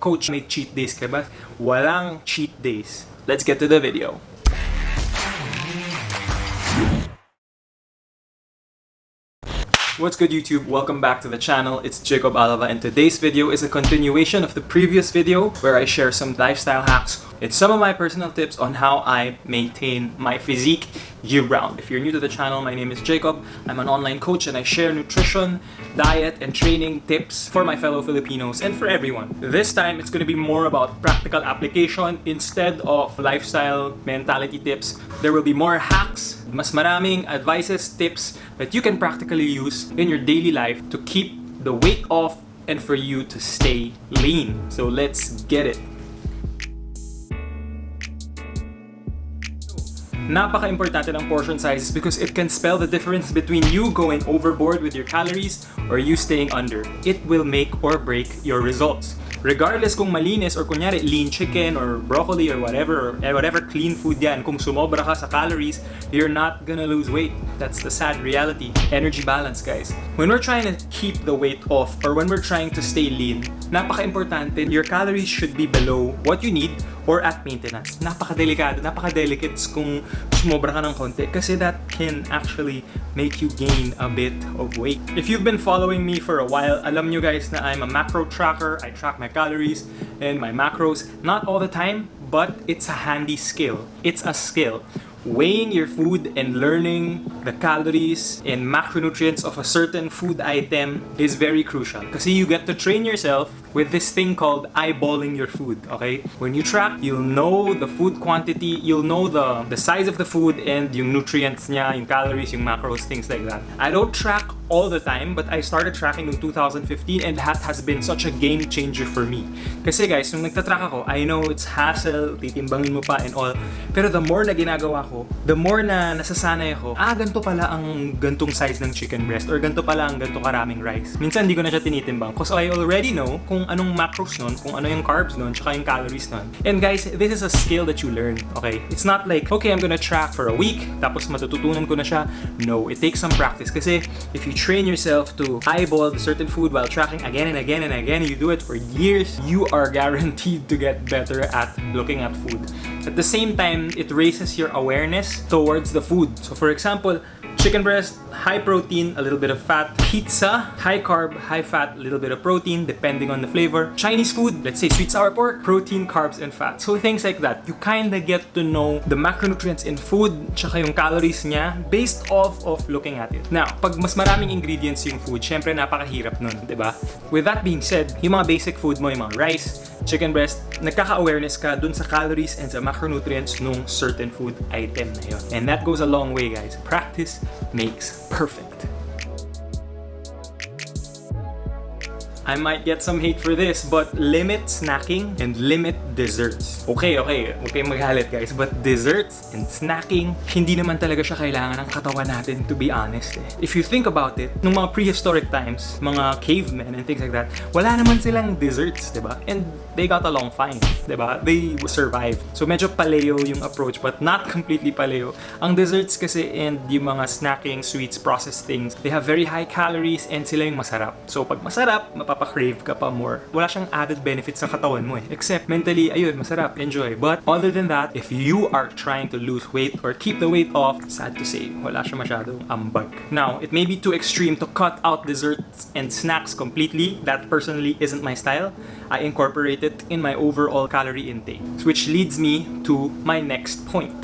Coach, may cheat days ka ba? Walang cheat days. Let's get to the video. What's good, YouTube? Welcome back to the channel. It's Jacobalava, and today's video is a continuation of the previous video where I share some lifestyle hacks. It's some of my personal tips on how I maintain my physique year-round. If you're new to the channel, my name is Jacob. I'm an online coach and I share nutrition, diet, and training tips for my fellow Filipinos and for everyone. This time, it's going to be more about practical application instead of lifestyle mentality tips. There will be more hacks, mas maraming advices, tips that you can practically use in your daily life to keep the weight off and for you to stay lean. So let's get it. Napaka-importante ng portion sizes because it can spell the difference between you going overboard with your calories or you staying under. It will make or break your results. Regardless kung malinis or kunyari lean chicken or broccoli or whatever clean food yan, kung sumobra ka sa calories, you're not gonna lose weight. That's the sad reality. Energy balance, guys. When we're trying to keep the weight off or when we're trying to stay lean, napaka-importante, your calories should be below what you need or at maintenance. Napaka-delikado, napaka-delicate kung sumobra ka ng konti kasi that can actually make you gain a bit of weight. If you've been following me for a while, alam nyo guys na I'm a macro tracker. I track my calories and my macros. Not all the time, but it's a handy skill. It's a skill. Weighing your food and learning the calories and macronutrients of a certain food item is very crucial kasi you get to train yourself with this thing called eyeballing your food, okay? When you track, you'll know the food quantity, you'll know the size of the food and yung nutrients niya, yung calories, yung macros, things like that. I don't track all the time, but I started tracking in 2015 and that has been such a game changer for me. Kasi guys, nung nagtatrack ako, I know it's hassle, titimbangin mo pa and all, pero the more na ginagawa ko, the more na nasasanay ako, ganito pala ang gantong size ng chicken breast or ganito pala ang ganito karaming rice. Minsan hindi ko na siya tinitimbang because I already know kung anong macros nun, kung ano yung carbs nun, tsaka yung calories nun. And guys, this is a skill that you learn, okay? It's not like, okay, I'm gonna track for a week, tapos matututunan ko na siya. No, it takes some practice kasi if you train yourself to eyeball the certain food while tracking again and again and again, you do it for years, you are guaranteed to get better at looking at food. At the same time, it raises your awareness towards the food. So for example, chicken breast, high protein, a little bit of fat. Pizza, high carb, high fat, a little bit of protein depending on the flavor. Chinese food, let's say sweet sour pork, protein, carbs, and fat. So things like that. You kinda get to know the macronutrients in food, tsaka yung calories niya based off of looking at it. Now, pag mas maraming ingredients yung food, syempre napakahirap nun, diba? With that being said, yung mga basic food mo, yung mga rice, chicken breast, nagkaka-awareness ka dun sa calories and sa macronutrients nung certain food item na yun. And that goes a long way, guys. Practice makes perfect. I might get some hate for this, but limit snacking and limit desserts. Okay maghalit guys, but desserts and snacking, hindi naman talaga siya kailangan ng katawan natin, to be honest. If you think about it, nung mga prehistoric times, mga cavemen and things like that, wala naman silang desserts, diba? And they got along fine, diba? They survived. So medyo paleo yung approach, but not completely paleo. Ang desserts kasi and yung mga snacking, sweets, processed things, they have very high calories and sila yung masarap. So pag masarap, mapapa-crave ka pa more. Wala siyang added benefits sa katawan mo eh. Except mentally, ayun, masarap, enjoy. But other than that, if you are trying to lose weight or keep the weight off, sad to say, wala siya masyadong ambag. Now, it may be too extreme to cut out desserts and snacks completely. That personally isn't my style. I incorporate it in my overall calorie intake. Which leads me to my next point.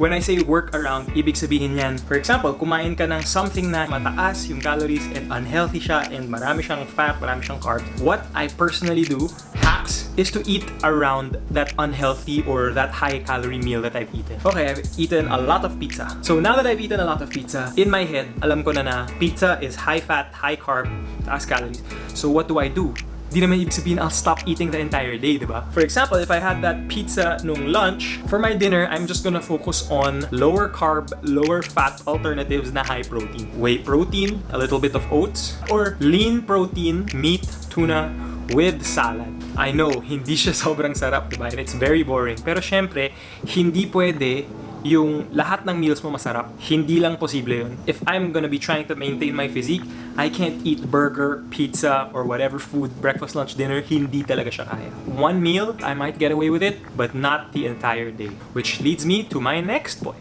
When I say work around, ibig sabihin yan, for example, kumain ka ng something na mataas yung calories and unhealthy siya and marami siyang fat, marami siyang carbs. What I personally do, hacks, is to eat around that unhealthy or that high calorie meal that I've eaten. Okay, I've eaten a lot of pizza. So now that I've eaten a lot of pizza, in my head, alam ko na pizza is high fat, high carb, taas calories. So what do? Di naman ibig sabihin I'll stop eating the entire day, diba? For example, if I had that pizza nung lunch, for my dinner, I'm just gonna focus on lower carb, lower fat alternatives na high protein. Whey protein, a little bit of oats, or lean protein, meat, tuna, with salad. I know, hindi siya sobrang sarap, diba? And it's very boring. Pero syempre, hindi pwede yung lahat ng meals mo masarap. Hindi lang posible yun. If I'm gonna be trying to maintain my physique, I can't eat burger, pizza, or whatever food, breakfast, lunch, dinner. Hindi talaga siya kaya. One meal, I might get away with it, but not the entire day. Which leads me to my next point,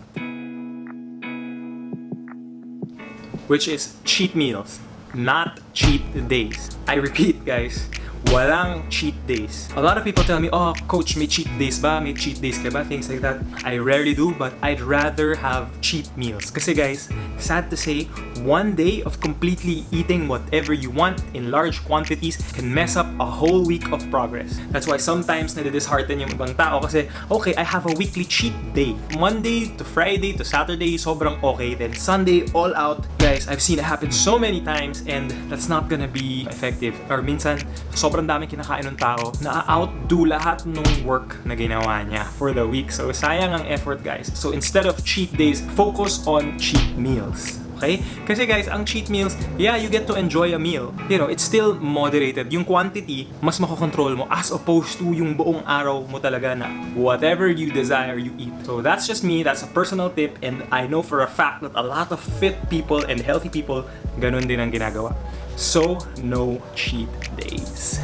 which is cheat meals, not cheat days. I repeat, guys, walang cheat days. A lot of people tell me, oh, coach, may cheat days ba? May cheat days ka ba? Things like that. I rarely do, but I'd rather have cheat meals. Kasi guys, sad to say, one day of completely eating whatever you want in large quantities can mess up a whole week of progress. That's why sometimes nadidishearten yung ibang tao kasi, okay, I have a weekly cheat day. Monday to Friday to Saturday, sobrang okay. Then Sunday, all out. Guys, I've seen it happen so many times and that's not gonna be effective. Or minsan, sobrang daming kinakain ng tao na outdo lahat ng work na ginawa niya for the week. So sayang ang effort, guys. So instead of cheat days, focus on cheat meals. Okay? Kasi guys, ang cheat meals, yeah, you get to enjoy a meal. You know, it's still moderated. Yung quantity, mas makokontrol mo as opposed to yung buong araw mo talaga na whatever you desire, you eat. So that's just me. That's a personal tip. And I know for a fact that a lot of fit people and healthy people, ganun din ang ginagawa. So, no cheat days.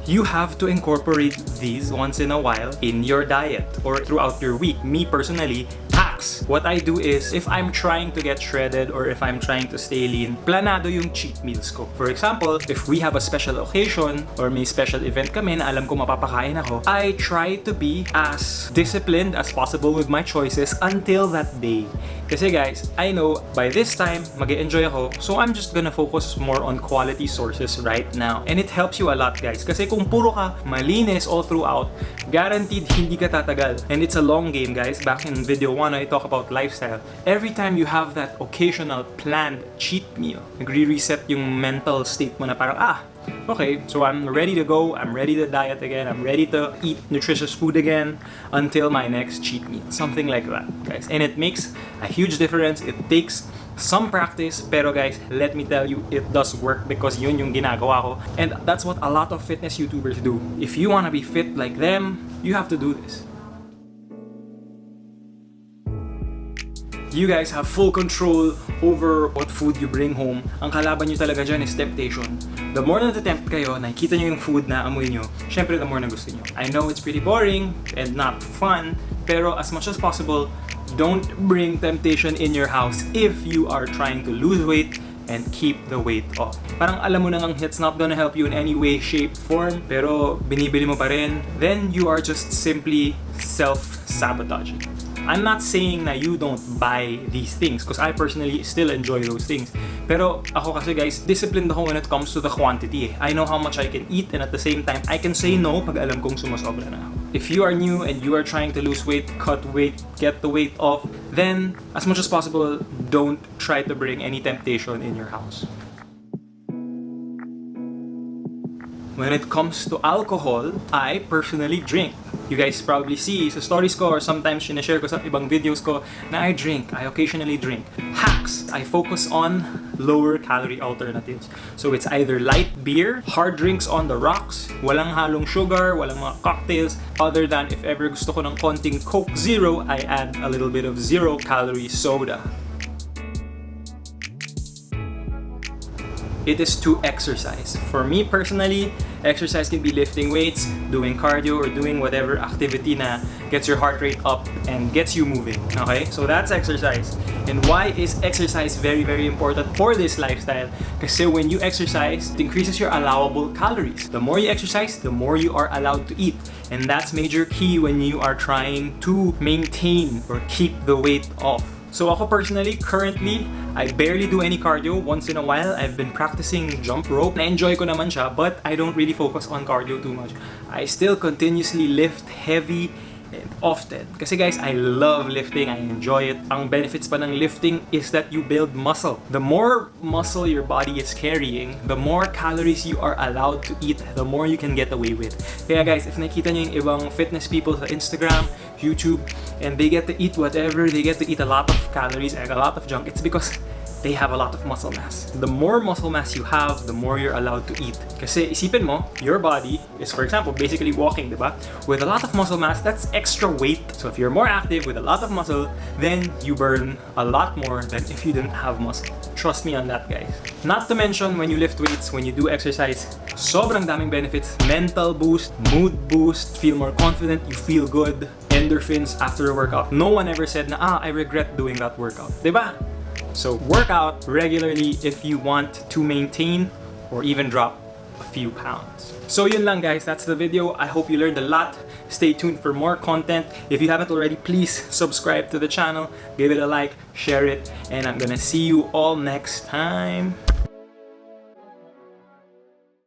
You have to incorporate these once in a while in your diet or throughout your week. Me personally, hacks. What I do is, if I'm trying to get shredded or if I'm trying to stay lean, planado yung cheat meals ko. For example, if we have a special occasion or may special event kami na alam ko mapapakain ako, I try to be as disciplined as possible with my choices until that day. Kasi guys, I know by this time, mag-e-enjoy ako, so I'm just gonna focus more on quality sources right now. And it helps you a lot, guys. Kasi kung puro ka malinis all throughout, guaranteed hindi ka tatagal. And it's a long game, guys. Back in video 1, I talk about lifestyle. Every time you have that occasional planned cheat meal, nagre-reset yung mental state mo na parang, okay, so I'm ready to go, I'm ready to diet again, I'm ready to eat nutritious food again until my next cheat meal. Something like that, guys. And it makes a huge difference. It takes some practice, pero guys, let me tell you, it does work because yun yung ginagawa ko. And that's what a lot of fitness YouTubers do. If you wanna be fit like them, you have to do this. You guys have full control over what food you bring home. Ang kalaban nyo talaga dyan is temptation. The more na tempt kayo, nakikita nyo yung food na amoy nyo, syempre the more na gusto nyo. I know it's pretty boring and not fun, pero as much as possible, don't bring temptation in your house if you are trying to lose weight and keep the weight off. Parang alam mo nang it's not gonna help you in any way, shape, form, pero binibili mo pa rin, then you are just simply self-sabotaging. I'm not saying na you don't buy these things because I personally still enjoy those things. Pero ako kasi guys, disciplined ako when it comes to the quantity. I know how much I can eat and at the same time, I can say no pag alam kong sumasobra na ako. If you are new and you are trying to lose weight, cut weight, get the weight off, then as much as possible, don't try to bring any temptation in your house. When it comes to alcohol, I personally drink. You guys probably see sa stories ko or sometimes sinashare ko sa ibang videos ko na I drink. I occasionally drink. Hacks. I focus on lower calorie alternatives. So it's either light beer, hard drinks on the rocks, walang halong sugar, walang mga cocktails, other than if ever gusto ko ng konting Coke Zero, I add a little bit of zero calorie soda. It is to exercise. For me personally, exercise can be lifting weights, doing cardio, or doing whatever activity na gets your heart rate up and gets you moving. Okay? So that's exercise. And why is exercise very, very important for this lifestyle? Kasi when you exercise, it increases your allowable calories. The more you exercise, the more you are allowed to eat. And that's major key when you are trying to maintain or keep the weight off. So ako personally, currently, I barely do any cardio. Once in a while, I've been practicing jump rope. Na-enjoy ko naman siya, but I don't really focus on cardio too much. I still continuously lift heavy and often. Kasi guys, I love lifting. I enjoy it. Ang benefits pa ng lifting is that you build muscle. The more muscle your body is carrying, the more calories you are allowed to eat, the more you can get away with. Kaya guys, if nakita nyo yung ibang fitness people sa Instagram, YouTube, and they get to eat whatever, they get to eat a lot of calories and a lot of junk, it's because they have a lot of muscle mass. The more muscle mass you have, the more you're allowed to eat. Kasi isipin mo, your body is, for example, basically walking, diba? With a lot of muscle mass, that's extra weight. So if you're more active with a lot of muscle, then you burn a lot more than if you didn't have muscle. Trust me on that, guys. Not to mention, when you lift weights, when you do exercise, sobrang daming benefits. Mental boost, mood boost, feel more confident, you feel good, endorphins after a workout. No one ever said na, I regret doing that workout. Diba? So work out regularly if you want to maintain or even drop a few pounds. So yun lang, guys, that's the video. I hope you learned a lot. Stay tuned for more content. If you haven't already, please subscribe to the channel, give it a like, share it, and I'm gonna see you all next time.